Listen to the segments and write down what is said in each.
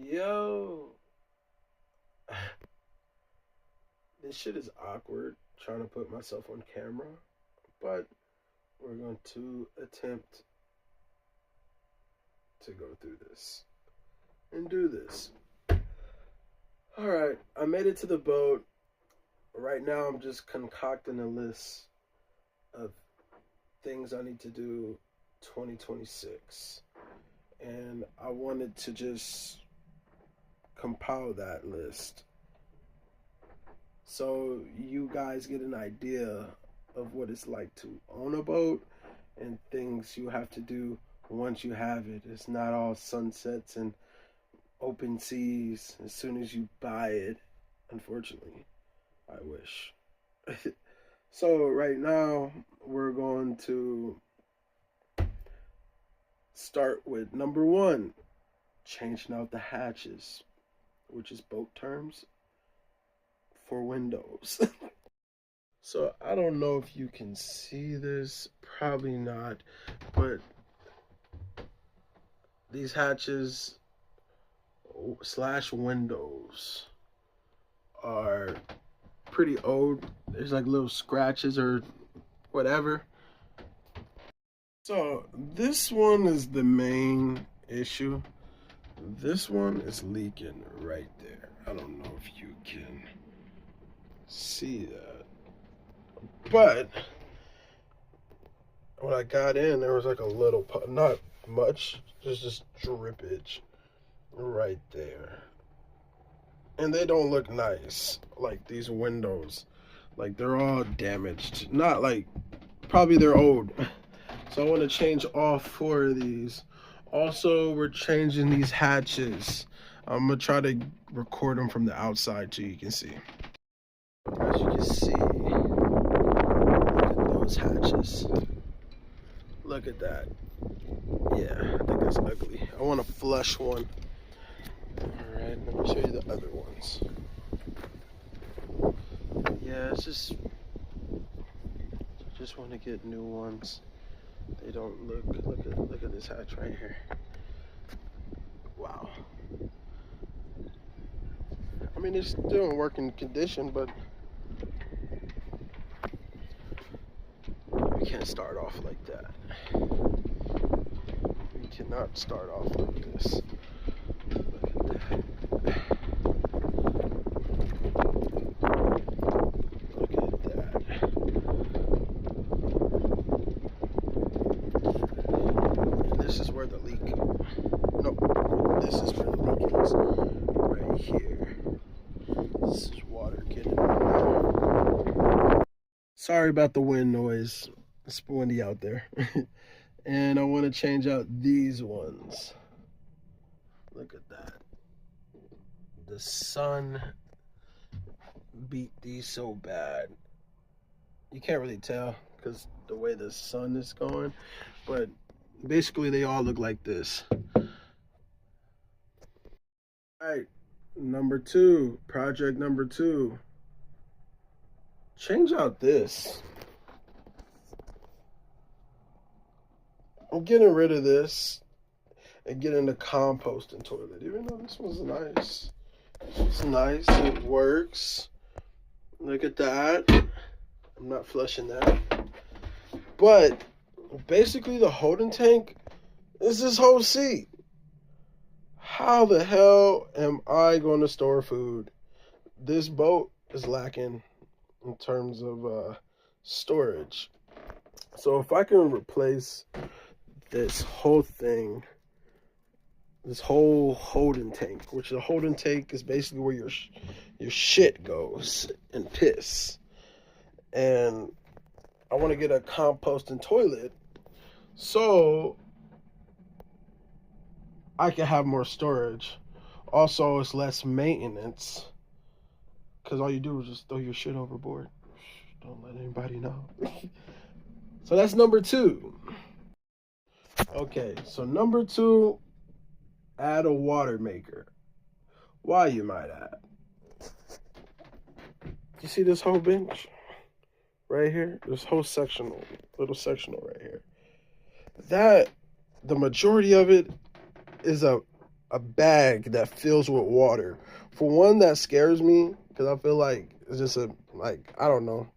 Yo, this shit is awkward trying to put myself on camera, but we're going to attempt to go through this and do this. All right, I made it to the boat. Right now, I'm just concocting a list of things I need to do 2026. And I wanted to just compile that list so you guys get an idea of what it's like to own a boat and things you have to do once you have it. It's not all sunsets and open seas as soon as you buy it. Unfortunately, I wish. So, right now, we're going to start with number one, changing out the hatches, which is boat terms for windows. So I don't know if you can see this, probably not, but these hatches slash windows are pretty old. There's like little scratches or whatever. So this one is the main issue. This one is leaking right there. I don't know if you can see that. But when I got in, there was like a little, not much, just drippage right there. And they don't look nice, like these windows. Like they're all damaged. Not like, probably they're old. So I want to change all four of these. Also, we're changing these hatches. I'm going to try to record them from the outside so you can see. As you can see, look at those hatches. Look at that. Yeah, I think that's ugly. I want a flush one. Alright, let me show you the other ones. Yeah, it's just want to get new ones. They don't look at this hatch right here. Wow. I mean, it's still in working condition, but we can't start off like that. We cannot start off like this. Look at that. Look at that. And this is where the leak. No, this is where the leak is. Right here. This is water getting in. Sorry about the wind noise. It's windy out there. And I want to change out these ones. Look at that. The sun beat these so bad. You can't really tell because the way the sun is going. But basically they all look like this. Alright, number two. Project number two. Change out this. I'm getting rid of this and getting the composting toilet. Even though this one's nice. It's nice. It works. Look at that. I'm not flushing that. But basically the holding tank is this whole seat. How the hell am I going to store food? This boat is lacking in terms of storage. So if I can replace this whole thing, this whole holding tank, which the holding tank is basically where your shit goes and piss. And I want to get a composting toilet so I can have more storage. Also, it's less maintenance because all you do is just throw your shit overboard. Don't let anybody know. So that's number two. Okay, so number two, add a water maker. Why, you might add? You see this whole bench right here? This whole little sectional right here. That, the majority of it is a a bag that fills with water. For one, that scares me because I feel like it's just I don't know,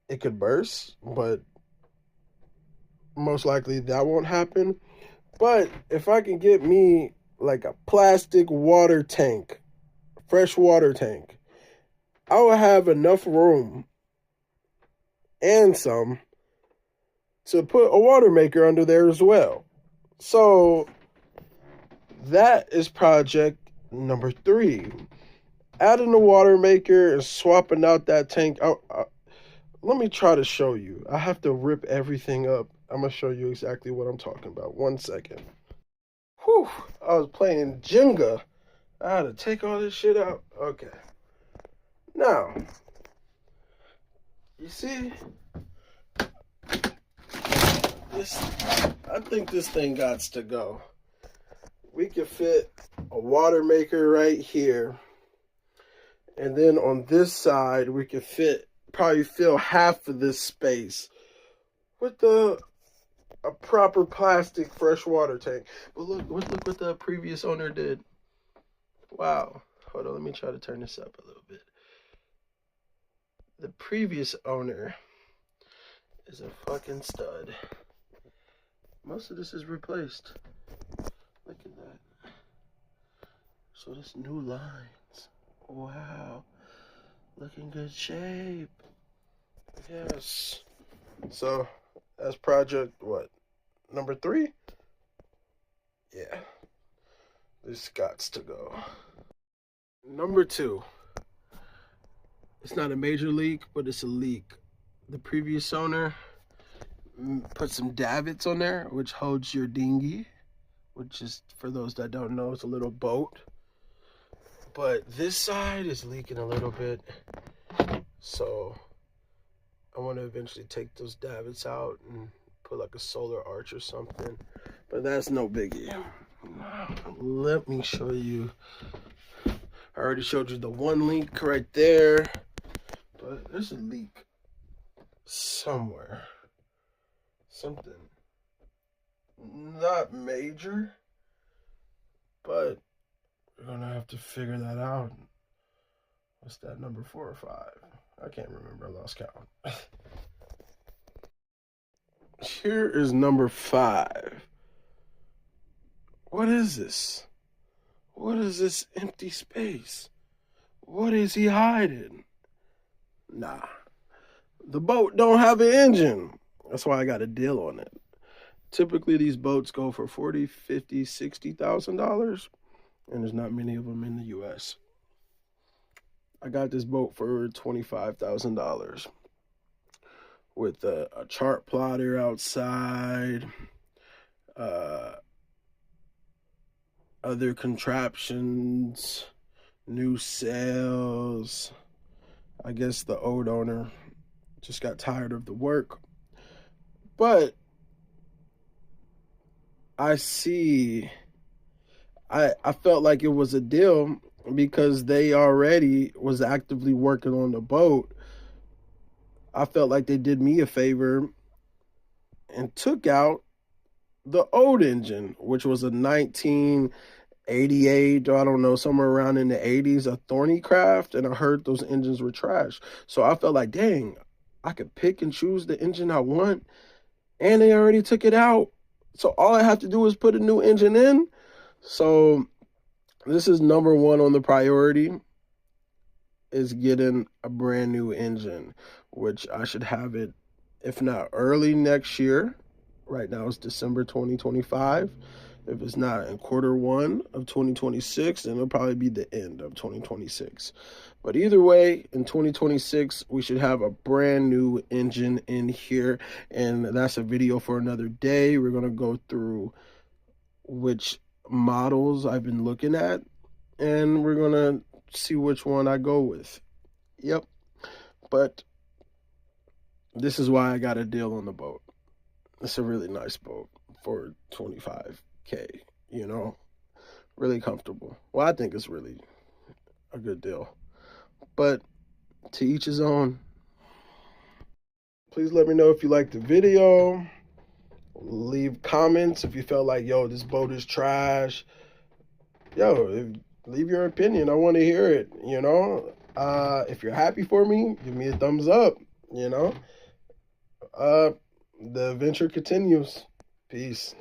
it could burst, but most likely that won't happen. But if I can get me like a plastic water tank, fresh water tank, I will have enough room and some to put a water maker under there as well. So that is project number 3. Adding the water maker and swapping out that tank. Let me try to show you. I have to rip everything up. I'm going to show you exactly what I'm talking about. 1 second. Whew, I was playing Jenga. I had to take all this shit out. Okay. Now, you see, I think this thing gots to go. We could fit a water maker right here. And then on this side, we could probably fill half of this space with a proper plastic freshwater tank. But look what the previous owner did. Wow. Hold on, let me try to turn this up a little bit. The previous owner is a fucking stud. Most of this is replaced. Look at that. So this new lines. Wow. Look in good shape. Yes. So that's project what? Number 3? Yeah. This gots to go. Number 2. It's not a major leak, but it's a leak. The previous owner put some davits on there, which holds your dinghy, which is, for those that don't know, it's a little boat. But this side is leaking a little bit. So I want to eventually take those davits out and put like a solar arch or something. But that's no biggie. Let me show you. I already showed you the one leak right there. But there's a leak somewhere. Something not major, but we're gonna have to figure that out. What's that, number 4 or 5? I can't remember, I lost count. Here is number 5. What is this? What is this empty space? What is he hiding? Nah. The boat don't have an engine. That's why I got a deal on it. Typically these boats go for $40,000, $50,000, $60,000, and there's not many of them in the US. I got this boat for $25,000 with a chart plotter outside, other contraptions, new sails. I guess the old owner just got tired of the work. But I felt like it was a deal because they already was actively working on the boat. I felt like they did me a favor and took out the old engine, which was a 1988, or I don't know, somewhere around in the 80s, a Thorny Craft, and I heard those engines were trash. So I felt like, dang, I could pick and choose the engine I want, and they already took it out. So all I have to do is put a new engine in. So this is number 1 on the priority, is getting a brand new engine, which I should have it, if not early next year. Right now it's December 2025. If it's not in Q1 of 2026, then it'll probably be the end of 2026. But either way, in 2026, we should have a brand new engine in here. And that's a video for another day. We're going to go through which models I've been looking at, and we're going to see which one I go with. Yep. But this is why I got a deal on the boat. It's a really nice boat for $25K, you know, really comfortable. Well, I think it's really a good deal, but to each his own. Please let me know if you liked the video. Leave comments if you felt like, yo, this boat is trash. yo, leave your opinion. I want to hear it. If you're happy for me, give me a thumbs up. You know, uh, the adventure continues. Peace.